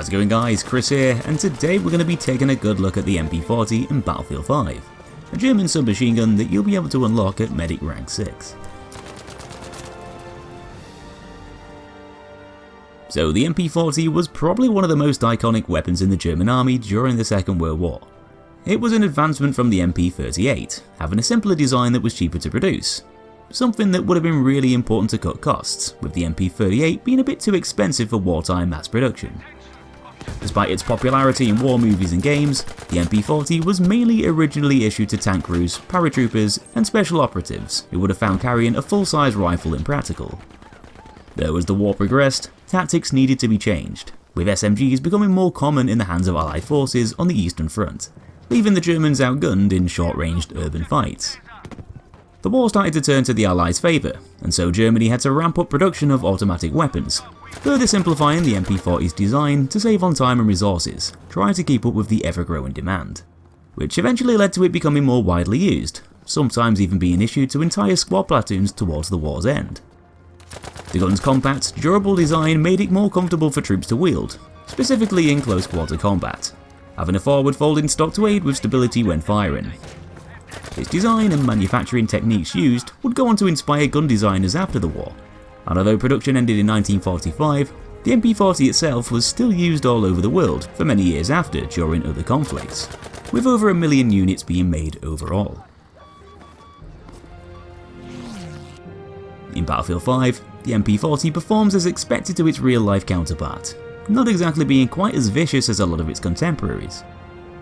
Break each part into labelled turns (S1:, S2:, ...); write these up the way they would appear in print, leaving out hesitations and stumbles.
S1: How's it going guys, Kris here, and today we're going to be taking a good look at the MP40 in Battlefield 5, a German submachine gun that you'll be able to unlock at Medic rank 6. So the MP40 was probably one of the most iconic weapons in the German army during the Second World War. It was an advancement from the MP38, having a simpler design that was cheaper to produce. Something that would have been really important to cut costs, with the MP38 being a bit too expensive for wartime mass production. Despite its popularity in war movies and games, the MP40 was mainly originally issued to tank crews, paratroopers, and special operatives who would have found carrying a full-size rifle impractical. Though as the war progressed, tactics needed to be changed, with SMGs becoming more common in the hands of Allied forces on the Eastern Front, leaving the Germans outgunned in short-ranged urban fights. The war started to turn to the Allies' favour, and so Germany had to ramp up production of automatic weapons, further simplifying the MP40's design to save on time and resources, trying to keep up with the ever-growing demand, which eventually led to it becoming more widely used, sometimes even being issued to entire squad platoons towards the war's end. The gun's compact, durable design made it more comfortable for troops to wield, specifically in close quarter combat, having a forward folding stock to aid with stability when firing. Its design and manufacturing techniques used would go on to inspire gun designers after the war, and although production ended in 1945, the MP40 itself was still used all over the world for many years after during other conflicts, with over 1 million units being made overall. In Battlefield 5, the MP40 performs as expected to its real-life counterpart, not exactly being quite as vicious as a lot of its contemporaries.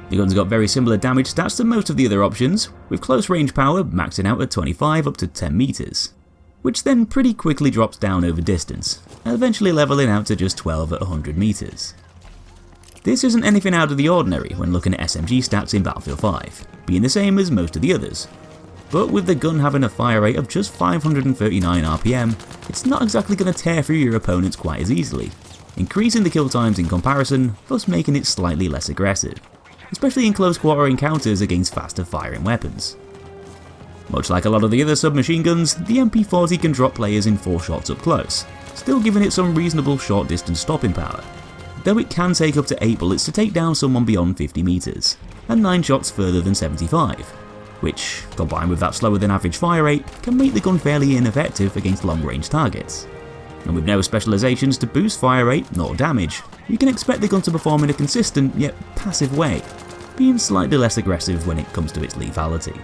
S1: The gun's got very similar damage stats to most of the other options, with close range power maxing out at 25 up to 10 meters, which then pretty quickly drops down over distance, eventually leveling out to just 12 at 100 meters. This isn't anything out of the ordinary when looking at SMG stats in Battlefield 5, being the same as most of the others. But with the gun having a fire rate of just 539 RPM, it's not exactly going to tear through your opponents quite as easily, increasing the kill times in comparison, thus making it slightly less aggressive, especially in close quarter encounters against faster firing weapons. Much like a lot of the other submachine guns, the MP40 can drop players in 4 shots up close, still giving it some reasonable short distance stopping power, though it can take up to 8 bullets to take down someone beyond 50 meters, and 9 shots further than 75, which, combined with that slower than average fire rate, can make the gun fairly ineffective against long range targets. And with no specializations to boost fire rate nor damage, you can expect the gun to perform in a consistent yet passive way, being slightly less aggressive when it comes to its lethality.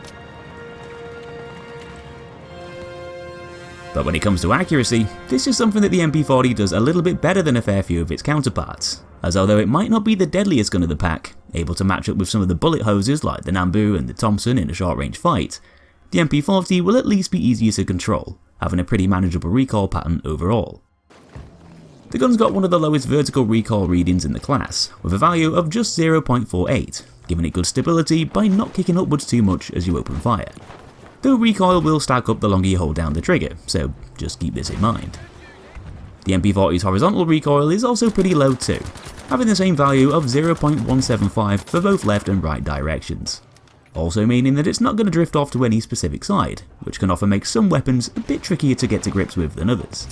S1: But when it comes to accuracy, this is something that the MP40 does a little bit better than a fair few of its counterparts, as although it might not be the deadliest gun of the pack, able to match up with some of the bullet hoses like the Nambu and the Thompson in a short range fight, the MP40 will at least be easier to control, having a pretty manageable recoil pattern overall. The gun's got one of the lowest vertical recoil readings in the class, with a value of just 0.48, giving it good stability by not kicking upwards too much as you open fire. Though recoil will stack up the longer you hold down the trigger, so just keep this in mind. The MP40's horizontal recoil is also pretty low too, having the same value of 0.175 for both left and right directions, also meaning that it's not going to drift off to any specific side, which can often make some weapons a bit trickier to get to grips with than others.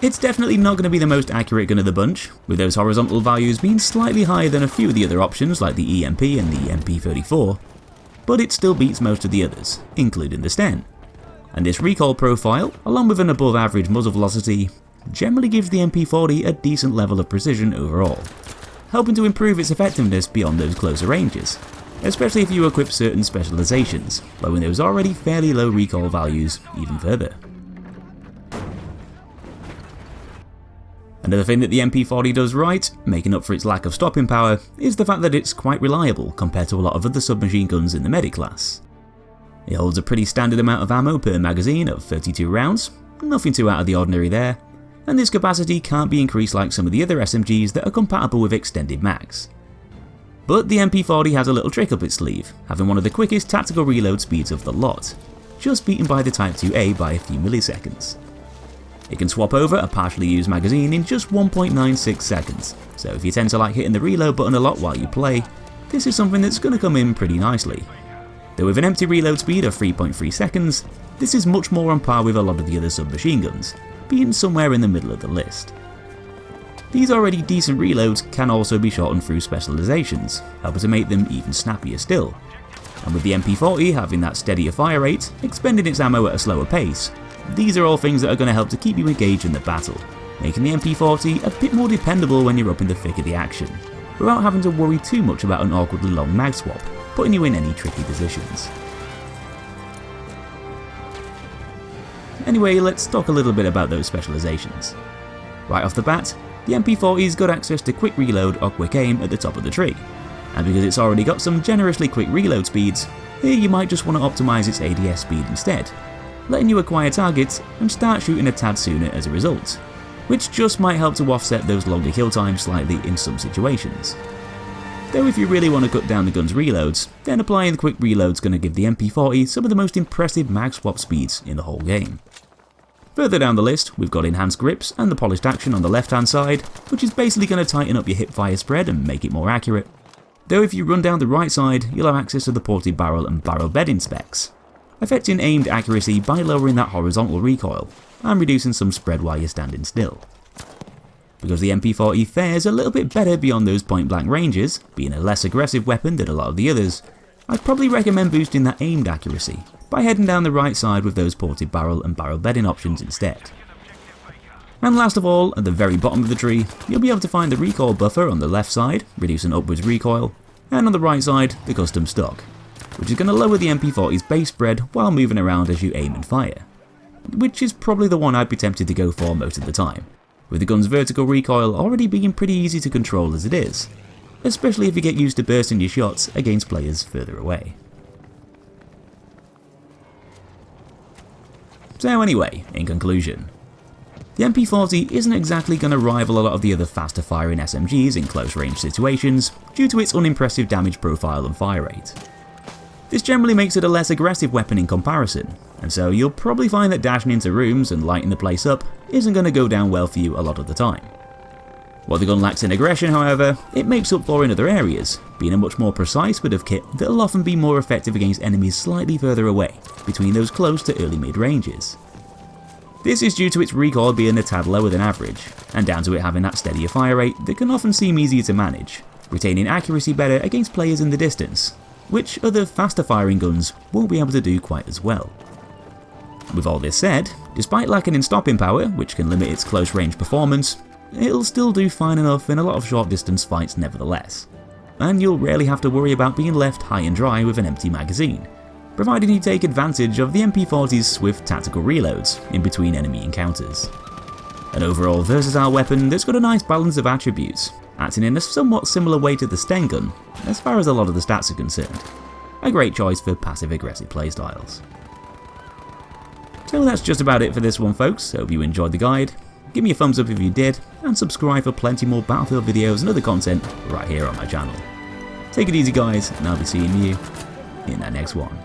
S1: It's definitely not going to be the most accurate gun of the bunch, with those horizontal values being slightly higher than a few of the other options like the EMP and the MP34, but it still beats most of the others, including the Sten. And this recoil profile, along with an above average muzzle velocity, generally gives the MP40 a decent level of precision overall, helping to improve its effectiveness beyond those closer ranges, especially if you equip certain specializations, lowering those already fairly low recoil values even further. Another thing that the MP40 does right, making up for its lack of stopping power, is the fact that it's quite reliable compared to a lot of other submachine guns in the medic class. It holds a pretty standard amount of ammo per magazine of 32 rounds, nothing too out of the ordinary there, and this capacity can't be increased like some of the other SMGs that are compatible with extended mags. But the MP40 has a little trick up its sleeve, having one of the quickest tactical reload speeds of the lot, just beaten by the Type 2A by a few milliseconds. It can swap over a partially used magazine in just 1.96 seconds, so if you tend to like hitting the reload button a lot while you play, this is something that's going to come in pretty nicely. Though with an empty reload speed of 3.3 seconds, this is much more on par with a lot of the other submachine guns, being somewhere in the middle of the list. These already decent reloads can also be shortened through specializations, helping to make them even snappier still. And with the MP40 having that steadier fire rate, expending its ammo at a slower pace, these are all things that are going to help to keep you engaged in the battle, making the MP40 a bit more dependable when you're up in the thick of the action, without having to worry too much about an awkwardly long mag swap, putting you in any tricky positions. Anyway, let's talk a little bit about those specializations. Right off the bat, the MP40's got access to quick reload or quick aim at the top of the tree, and because it's already got some generously quick reload speeds, here you might just want to optimise its ADS speed instead, letting you acquire targets and start shooting a tad sooner as a result, which just might help to offset those longer kill times slightly in some situations. Though if you really want to cut down the gun's reloads, then applying the quick reload's going to give the MP40 some of the most impressive mag swap speeds in the whole game. Further down the list, we've got enhanced grips and the polished action on the left hand side, which is basically going to tighten up your hip fire spread and make it more accurate. Though if you run down the right side, you'll have access to the ported barrel and barrel bedding specs, affecting aimed accuracy by lowering that horizontal recoil and reducing some spread while you're standing still. Because the MP40 fares a little bit better beyond those point blank ranges, being a less aggressive weapon than a lot of the others, I'd probably recommend boosting that aimed accuracy by heading down the right side with those ported barrel and barrel bedding options instead. And last of all, at the very bottom of the tree, you'll be able to find the recoil buffer on the left side, reducing upwards recoil, and on the right side, the custom stock, which is going to lower the MP40's base spread while moving around as you aim and fire, which is probably the one I'd be tempted to go for most of the time, with the gun's vertical recoil already being pretty easy to control as it is, especially if you get used to bursting your shots against players further away. So anyway, in conclusion, the MP40 isn't exactly going to rival a lot of the other faster firing SMGs in close range situations due to its unimpressive damage profile and fire rate. This generally makes it a less aggressive weapon in comparison, and so you'll probably find that dashing into rooms and lighting the place up isn't going to go down well for you a lot of the time. What the gun lacks in aggression, however, it makes up for in other areas, being a much more precise bit of kit that'll often be more effective against enemies slightly further away, between those close to early mid ranges. This is due to its recoil being a tad lower than average, and down to it having that steadier fire rate that can often seem easier to manage, retaining accuracy better against players in the distance, which other faster firing guns won't be able to do quite as well. With all this said, despite lacking in stopping power, which can limit its close range performance, it'll still do fine enough in a lot of short distance fights nevertheless, and you'll rarely have to worry about being left high and dry with an empty magazine, provided you take advantage of the MP40's swift tactical reloads in between enemy encounters. An overall versatile weapon that's got a nice balance of attributes, acting in a somewhat similar way to the Sten gun as far as a lot of the stats are concerned. A great choice for passive aggressive playstyles. So that's just about it for this one, folks. Hope you enjoyed the guide. Give me a thumbs up if you did, and subscribe for plenty more Battlefield videos and other content right here on my channel. Take it easy guys, and I'll be seeing you in that next one.